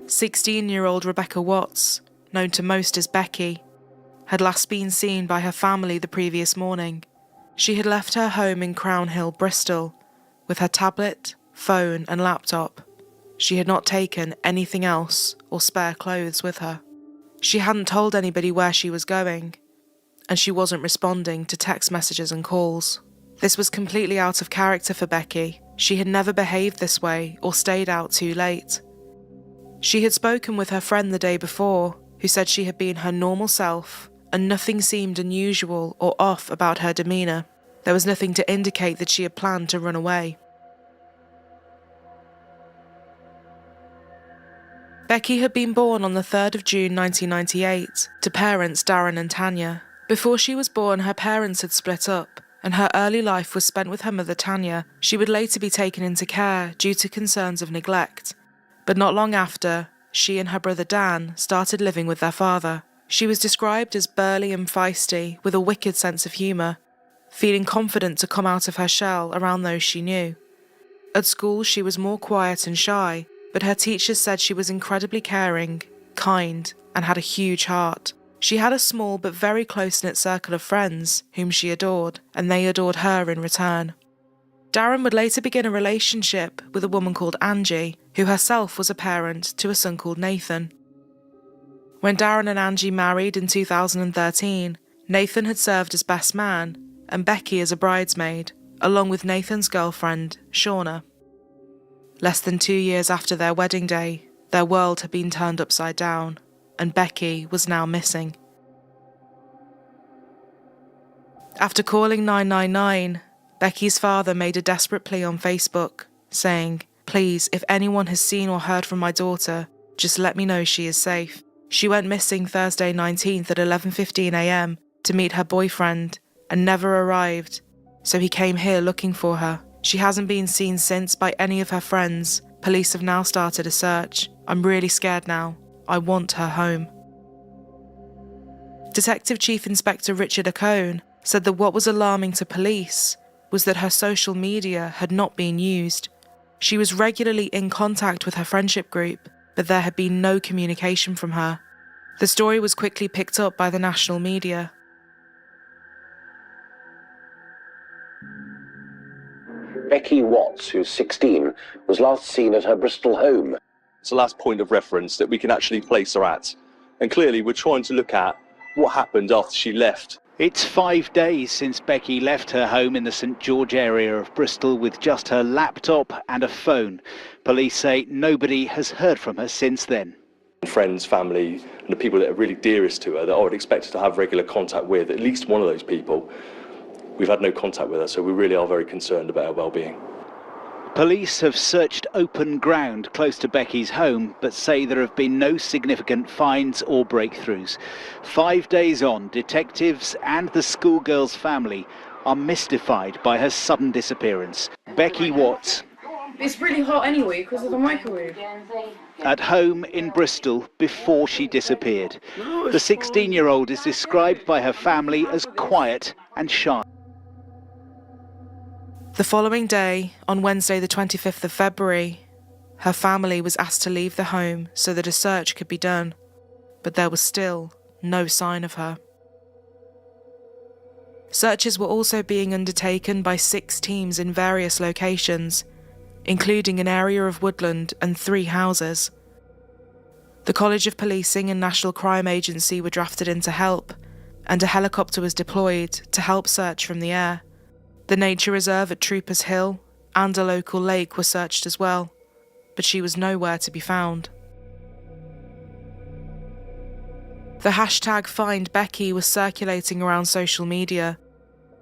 16-year-old Rebecca Watts, known to most as Becky, had last been seen by her family the previous morning. She had left her home in Crown Hill, Bristol, with her tablet, phone and laptop. She had not taken anything else or spare clothes with her. She hadn't told anybody where she was going, and she wasn't responding to text messages and calls. This was completely out of character for Becky. She had never behaved this way or stayed out too late. She had spoken with her friend the day before, who said she had been her normal self and nothing seemed unusual or off about her demeanour. There was nothing to indicate that she had planned to run away. Becky had been born on the 3rd of June 1998 to parents Darren and Tanya. Before she was born, her parents had split up, and her early life was spent with her mother Tanya. She would later be taken into care due to concerns of neglect. But not long after, she and her brother Dan started living with their father. She was described as burly and feisty, with a wicked sense of humour, feeling confident to come out of her shell around those she knew. At school, she was more quiet and shy, but her teachers said she was incredibly caring, kind, and had a huge heart. She had a small but very close-knit circle of friends whom she adored, and they adored her in return. Darren would later begin a relationship with a woman called Angie, who herself was a parent to a son called Nathan. When Darren and Angie married in 2013, Nathan had served as best man and Becky as a bridesmaid, along with Nathan's girlfriend, Shauna. Less than 2 years after their wedding day, their world had been turned upside down, and Becky was now missing. After calling 999, Becky's father made a desperate plea on Facebook, saying, "Please, if anyone has seen or heard from my daughter, just let me know she is safe. She went missing Thursday 19th at 11:15 a.m. to meet her boyfriend and never arrived, so he came here looking for her. She hasn't been seen since by any of her friends. Police have now started a search. I'm really scared now. I want her home." Detective Chief Inspector Richard Acone said that what was alarming to police was that her social media had not been used. She was regularly in contact with her friendship group, but there had been no communication from her. The story was quickly picked up by the national media. Becky Watts, who's 16, was last seen at her Bristol home. It's the last point of reference that we can actually place her at. And clearly we're trying to look at what happened after she left. It's 5 days since Becky left her home in the St George area of Bristol with just her laptop and a phone. Police say nobody has heard from her since then. Friends, family, and the people that are really dearest to her, that I would expect her to have regular contact with, at least one of those people, we've had no contact with her, so we really are very concerned about her well-being. Police have searched open ground close to Becky's home, but say there have been no significant finds or breakthroughs. 5 days on, detectives and the schoolgirl's family are mystified by her sudden disappearance. Becky Watts, it's really hot anyway because of the microwave. At home in Bristol before she disappeared. The 16-year-old is described by her family as quiet and shy. The following day, on Wednesday the 25th of February, her family was asked to leave the home so that a search could be done, but there was still no sign of her. Searches were also being undertaken by 6 teams in various locations, including an area of woodland and 3 houses. The College of Policing and National Crime Agency were drafted in to help, and a helicopter was deployed to help search from the air. The nature reserve at Troopers Hill and a local lake were searched as well, but she was nowhere to be found. The hashtag Find Becky was circulating around social media,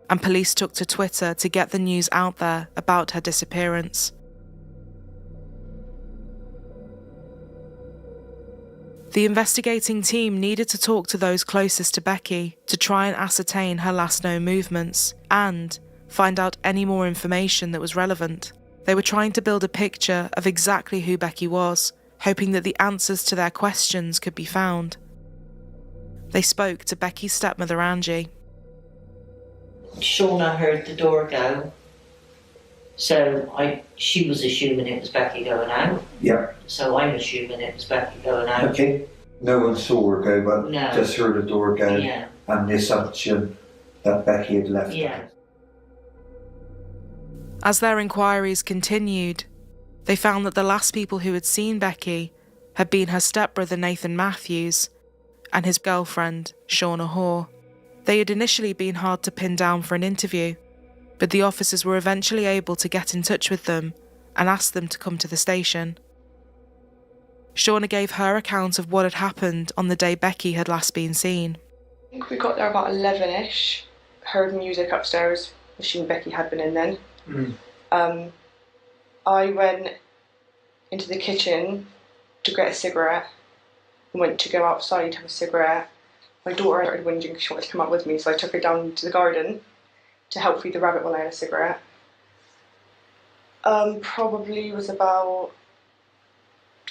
and police took to Twitter to get the news out there about her disappearance. The investigating team needed to talk to those closest to Becky to try and ascertain her last known movements and find out any more information that was relevant. They were trying to build a picture of exactly who Becky was, hoping that the answers to their questions could be found. They spoke to Becky's stepmother, Angie. Shauna heard the door go, So she was assuming it was Becky going out. Yeah. So I'm assuming it was Becky going out. Okay. No one saw her go, but No. just heard the door go, Yeah. and the assumption that Becky had left. Yeah. As their inquiries continued, they found that the last people who had seen Becky had been her stepbrother Nathan Matthews and his girlfriend Shauna Hoare. They had initially been hard to pin down for an interview, but the officers were eventually able to get in touch with them and ask them to come to the station. Shauna gave her account of what had happened on the day Becky had last been seen. I think we got there about 11ish, heard music upstairs, assumed Becky had been in then. I went into the kitchen to get a cigarette and went to go outside to have a cigarette. My daughter started whinging because she wanted to come out with me, so I took her down to the garden to help feed the rabbit while I had a cigarette. Probably was about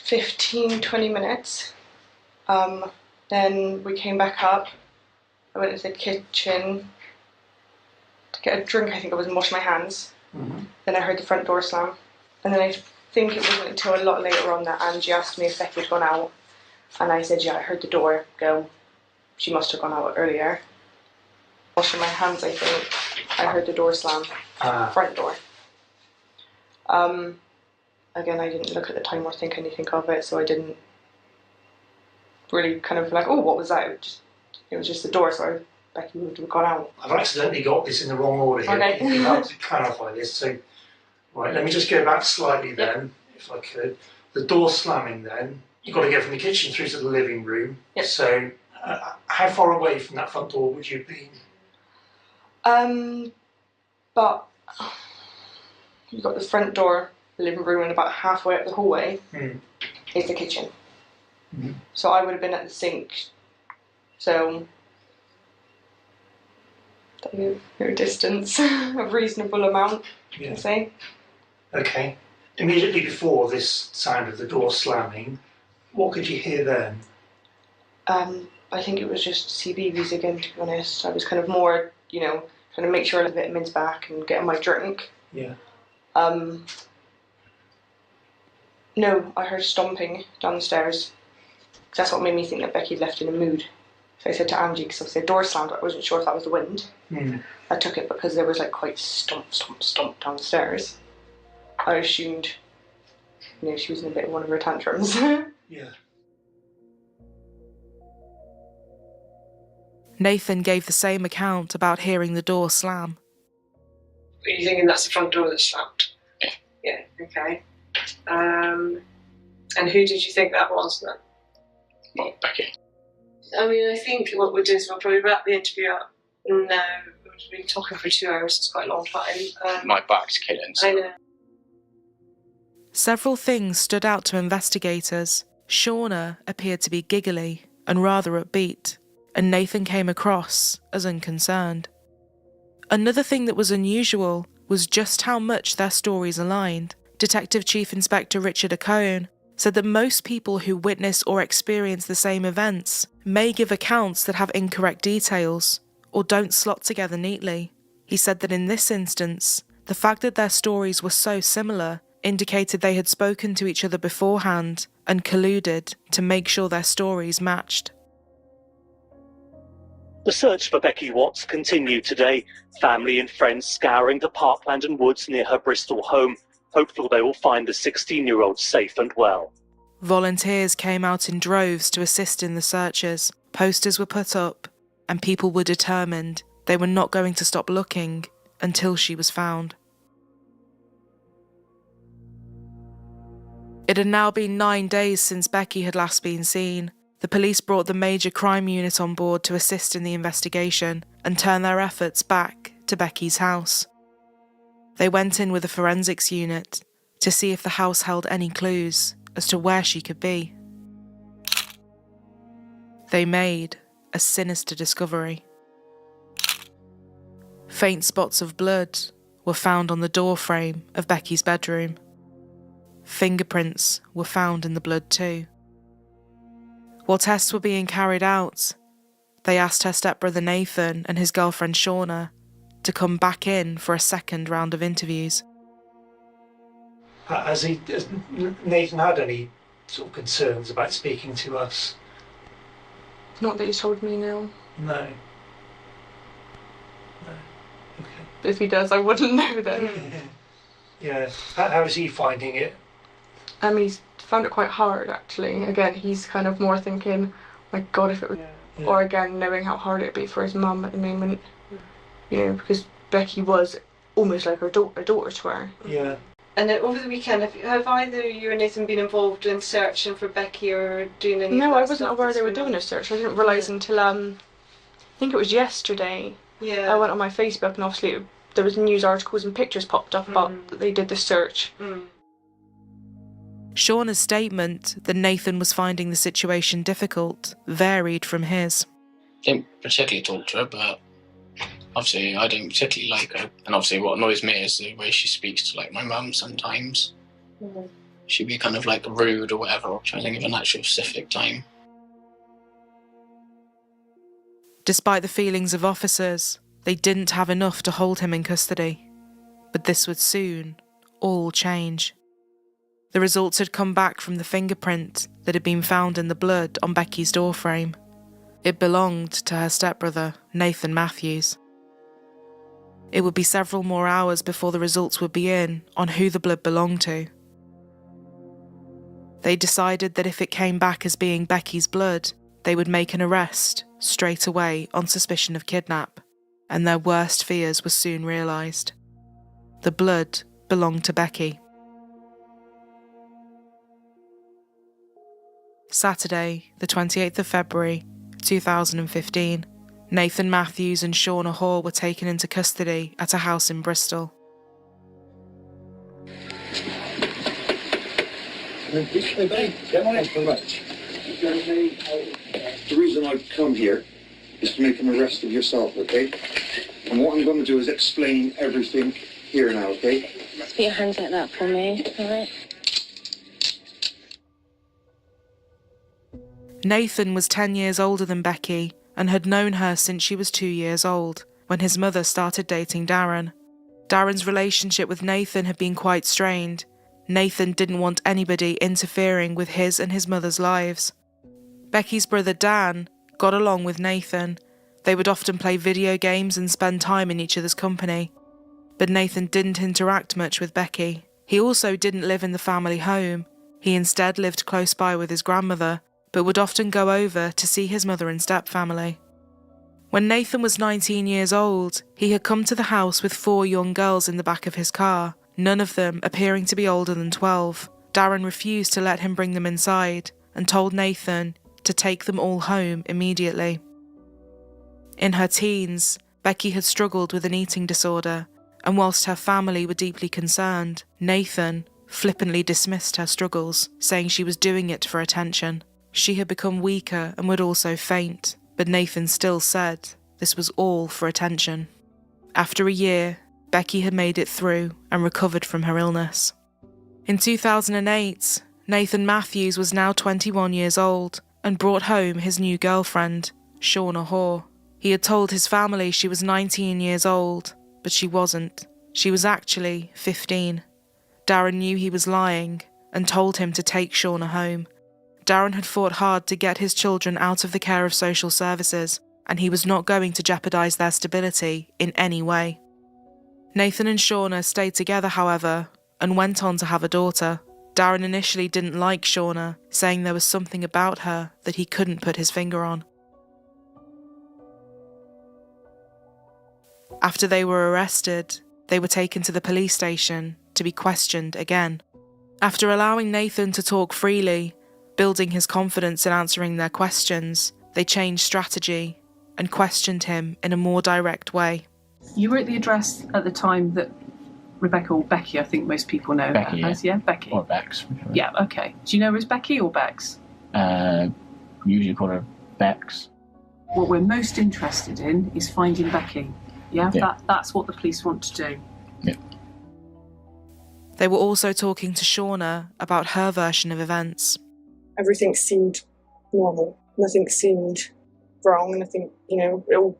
15-20 minutes. Then we came back up. I went into the kitchen to get a drink, I think I was, and wash my hands. Then I heard the front door slam. And then I think it wasn't until a lot later on that Angie asked me if Becky had gone out. And I said, yeah, I heard the door go. She must have gone out earlier. Washing my hands, I think. I heard the door slam. Front door. Again, I didn't look at the time or think anything of it, so I didn't really kind of like, oh, what was that? It was just the door, so Becky would have gone out. I've accidentally got this in the wrong order here. Okay. You have to clarify this. So, right, let me just go back slightly then, if I could. The door slamming then, you've got to go from the kitchen through to the living room. Yep. So, how far away from that front door would you have been? But you've got the front door, the living room, and about halfway up the hallway is the kitchen. So I would have been at the sink. So your distance, a reasonable amount, I'd say. Okay. Immediately before this sound of the door slamming, what could you hear then? I think it was just CBeebies again, to be honest. I was kind of more, trying to make sure I had vitamins back and getting my drink. Yeah. No, I heard stomping down the stairs. That's what made me think that Becky had left in a mood. So I said to Angie, because obviously the door slammed, I wasn't sure if that was the wind. I took it because there was like quite stomp, stomp, stomp downstairs. I assumed, she was in a bit of one of her tantrums. Yeah. Nathan gave the same account about hearing the door slam. Are you thinking that's the front door that slammed? Yeah, okay. And who did you think that was then? Not Becky. I mean, I think what we'll do is we'll probably wrap the interview up. No, we've been talking for 2 hours, it's quite a long time. My back's killing. So. I know. Several things stood out to investigators. Shauna appeared to be giggly and rather upbeat, and Nathan came across as unconcerned. Another thing that was unusual was just how much their stories aligned. Detective Chief Inspector Richard Acone said that most people who witness or experience the same events may give accounts that have incorrect details or don't slot together neatly. He said that in this instance, the fact that their stories were so similar indicated they had spoken to each other beforehand and colluded to make sure their stories matched. The search for Becky Watts continued today, family and friends scouring the parkland and woods near her Bristol home, hopeful they will find the 16-year-old safe and well. Volunteers came out in droves to assist in the searches. Posters were put up, and people were determined they were not going to stop looking until she was found. It had now been 9 days since Becky had last been seen. The police brought the Major Crime Unit on board to assist in the investigation and turn their efforts back to Becky's house. They went in with a forensics unit to see if the house held any clues as to where she could be. They made a sinister discovery. Faint spots of blood were found on the door frame of Becky's bedroom. Fingerprints were found in the blood too. While tests were being carried out, they asked her stepbrother Nathan and his girlfriend Shauna to come back in for a second round of interviews. Has Nathan had any sort of concerns about speaking to us? Not that he's told me, no. No. No. Okay. But if he does, I wouldn't know then. Yeah. How is he finding it? He's found it quite hard, actually. Again, he's kind of more thinking, my God, if it was... Yeah. Or again, knowing how hard it'd be for his mum at the moment. You know, because Becky was almost like a daughter to her. Yeah. And then over the weekend, have either you and Nathan been involved in searching for Becky or doing any? No, I wasn't aware they were doing a search. I didn't realise until I think it was yesterday. Yeah. I went on my Facebook and obviously there was news articles and pictures popped up about that they did the search. Shauna's statement that Nathan was finding the situation difficult varied from his. Didn't particularly talk to her, but obviously I didn't particularly like her. And obviously what annoys me is the way she speaks to like my mum sometimes. She'd be kind of like rude or whatever, or trying to think of an actual specific time. Despite the feelings of officers, they didn't have enough to hold him in custody. But this would soon all change. The results had come back from the fingerprint that had been found in the blood on Becky's doorframe. It belonged to her stepbrother, Nathan Matthews. It would be several more hours before the results would be in on who the blood belonged to. They decided that if it came back as being Becky's blood, they would make an arrest straight away on suspicion of kidnap, and their worst fears were soon realised. The blood belonged to Becky. Saturday, the 28th of February, 2015, Nathan Matthews and Shauna Hall were taken into custody at a house in Bristol. Thanks very much. The reason I've come here is to make an arrest of yourself, okay? And what I'm going to do is explain everything here now, okay? Put your hands like that for me, alright? Nathan was 10 years older than Becky and had known her since she was 2 years old, when his mother started dating Darren. Darren's relationship with Nathan had been quite strained. Nathan didn't want anybody interfering with his and his mother's lives. Becky's brother Dan got along with Nathan. They would often play video games and spend time in each other's company. But Nathan didn't interact much with Becky. He also didn't live in the family home. He instead lived close by with his grandmother, but would often go over to see his mother and stepfamily. When Nathan was 19 years old, he had come to the house with 4 young girls in the back of his car, none of them appearing to be older than 12. Darren refused to let him bring them inside and told Nathan to take them all home immediately. In her teens, Becky had struggled with an eating disorder, and whilst her family were deeply concerned, Nathan flippantly dismissed her struggles, saying she was doing it for attention. She had become weaker and would also faint, but Nathan still said this was all for attention. After a year, Becky had made it through and recovered from her illness. In 2008, Nathan Matthews was now 21 years old and brought home his new girlfriend, Shauna Hall. He had told his family she was 19 years old, but she wasn't. She was actually 15. Darren knew he was lying and told him to take Shauna home. Darren had fought hard to get his children out of the care of social services, and he was not going to jeopardise their stability in any way. Nathan and Shauna stayed together, however, and went on to have a daughter. Darren initially didn't like Shauna, saying there was something about her that he couldn't put his finger on. After they were arrested, they were taken to the police station to be questioned again. After allowing Nathan to talk freely, building his confidence in answering their questions, they changed strategy and questioned him in a more direct way. You were at the address at the time that Rebecca, or Becky, I think most people know Becky, her as, yeah? Becky. Or Bex. Yeah, okay. Do you know her as Becky or Bex? Usually call her Bex. What we're most interested in is finding Becky. Yeah? That's what the police want to do. Yeah. They were also talking to Shauna about her version of events. Everything seemed normal. Nothing seemed wrong. Nothing, it all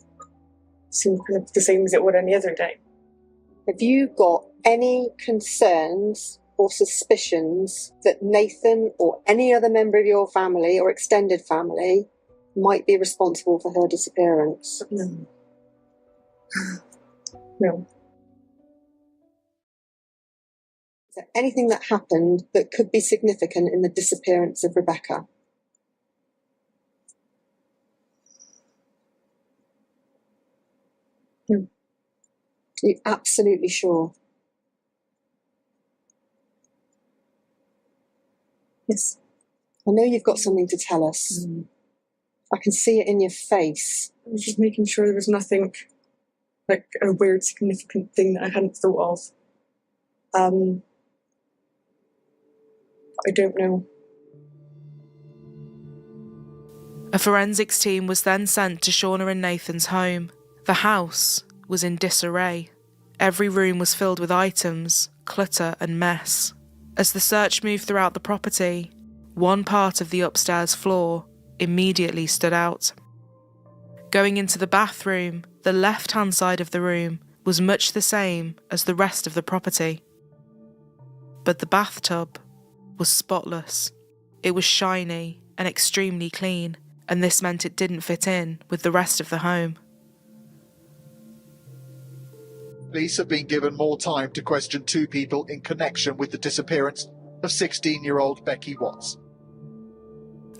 seemed kind of the same as it would any other day. Have you got any concerns or suspicions that Nathan or any other member of your family or extended family might be responsible for her disappearance? No. No. Is there anything that happened that could be significant in the disappearance of Rebecca? No. Are you absolutely sure? Yes. I know you've got something to tell us. I can see it in your face. I was just making sure there was nothing, like a weird, significant thing that I hadn't thought of. I don't know. A forensics team was then sent to Shauna and Nathan's home. The house was in disarray. Every room was filled with items, clutter and mess. As the search moved throughout the property, one part of the upstairs floor immediately stood out. Going into the bathroom, the left-hand side of the room was much the same as the rest of the property. But the bathtub was spotless. It was shiny and extremely clean, and this meant it didn't fit in with the rest of the home. Police have been given more time to question 2 people in connection with the disappearance of 16-year-old Becky Watts.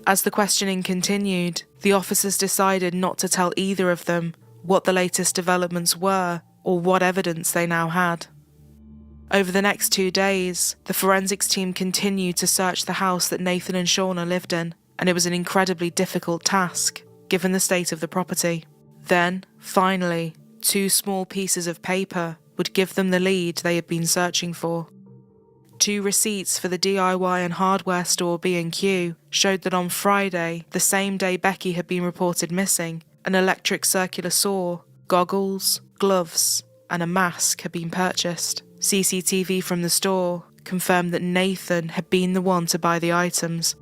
As the questioning continued, the officers decided not to tell either of them what the latest developments were or what evidence they now had. Over the next 2 days, the forensics team continued to search the house that Nathan and Shauna lived in, and it was an incredibly difficult task, given the state of the property. Then, finally, 2 small pieces of paper would give them the lead they had been searching for. 2 receipts for the DIY and hardware store B&Q showed that on Friday, the same day Becky had been reported missing, an electric circular saw, goggles, gloves, and a mask had been purchased. CCTV from the store confirmed that Nathan had been the one to buy the items.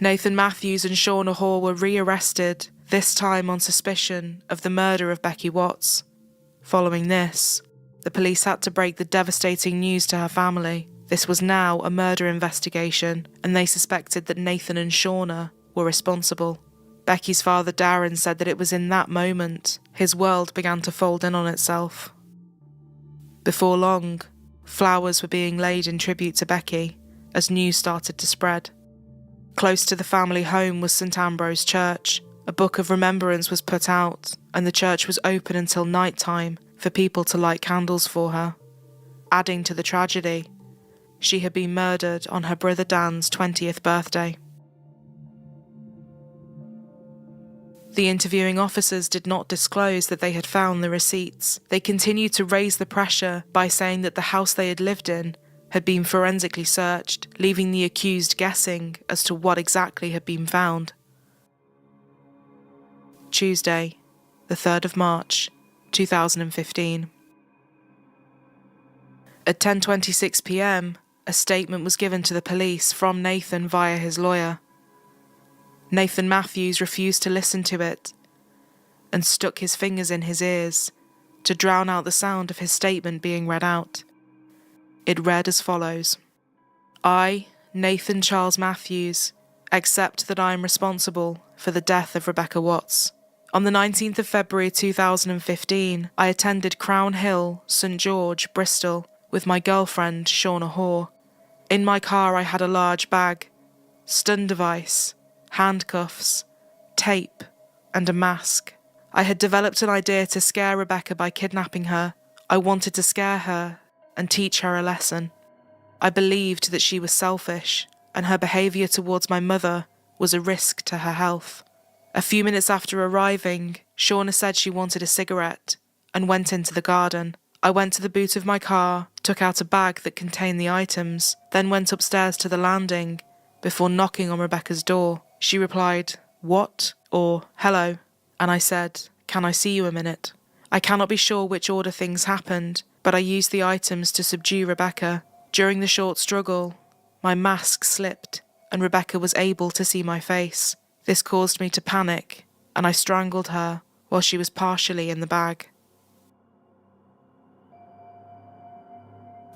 Nathan Matthews and Shauna Hall were rearrested, this time on suspicion of the murder of Becky Watts. Following this, the police had to break the devastating news to her family. This was now a murder investigation, and they suspected that Nathan and Shauna were responsible. Becky's father Darren said that it was in that moment his world began to fold in on itself. Before long, flowers were being laid in tribute to Becky as news started to spread. Close to the family home was St Ambrose Church. A book of remembrance was put out, and the church was open until night time for people to light candles for her. Adding to the tragedy, she had been murdered on her brother Dan's 20th birthday. The interviewing officers did not disclose that they had found the receipts. They continued to raise the pressure by saying that the house they had lived in had been forensically searched, leaving the accused guessing as to what exactly had been found. Tuesday, the 3rd of March, 2015. At 10:26 p.m, a statement was given to the police from Nathan via his lawyer. Nathan Matthews refused to listen to it and stuck his fingers in his ears to drown out the sound of his statement being read out. It read as follows: I, Nathan Charles Matthews, accept that I am responsible for the death of Rebecca Watts. On the 19th of February 2015, I attended Crown Hill, St George, Bristol, with my girlfriend, Shauna Hall. In my car I had a large bag, stun device, handcuffs, tape, and a mask. I had developed an idea to scare Rebecca by kidnapping her. I wanted to scare her and teach her a lesson. I believed that she was selfish, and her behaviour towards my mother was a risk to her health. A few minutes after arriving, Shauna said she wanted a cigarette and went into the garden. I went to the boot of my car, took out a bag that contained the items, then went upstairs to the landing before knocking on Rebecca's door. She replied, "What?" or "Hello," and I said, "Can I see you a minute?" I cannot be sure which order things happened, but I used the items to subdue Rebecca. During the short struggle, my mask slipped, and Rebecca was able to see my face. This caused me to panic, and I strangled her while she was partially in the bag.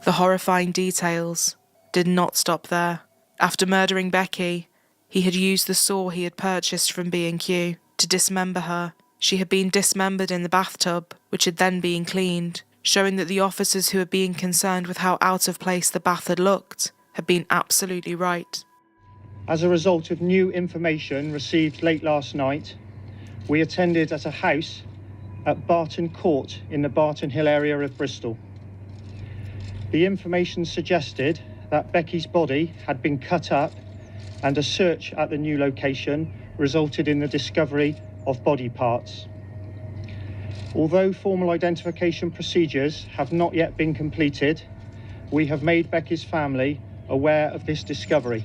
The horrifying details did not stop there. After murdering Becky, he had used the saw he had purchased from B&Q to dismember her. She had been dismembered in the bathtub, which had then been cleaned, showing that the officers who had been concerned with how out of place the bath had looked had been absolutely right. As a result of new information received late last night, we attended at a house at Barton Court in the Barton Hill area of Bristol. The information suggested that Becky's body had been cut up, and a search at the new location resulted in the discovery of body parts. Although formal identification procedures have not yet been completed, we have made Becky's family aware of this discovery.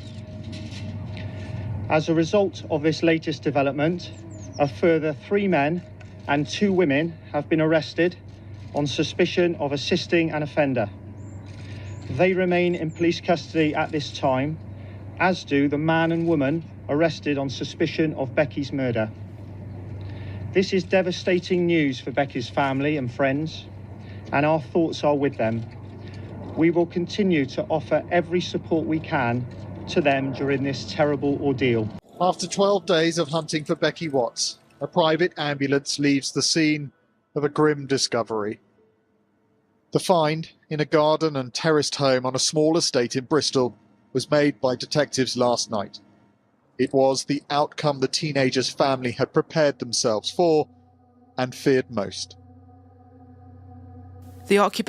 As a result of this latest development, a further 3 men and 2 women have been arrested on suspicion of assisting an offender. They remain in police custody at this time, as do the man and woman arrested on suspicion of Becky's murder. This is devastating news for Becky's family and friends, and our thoughts are with them. We will continue to offer every support we can to them during this terrible ordeal. After 12 days of hunting for Becky Watts, a private ambulance leaves the scene of a grim discovery. The find, in a garden and terraced home on a small estate in Bristol, was made by detectives last night. It was the outcome the teenager's family had prepared themselves for and feared most. The occupant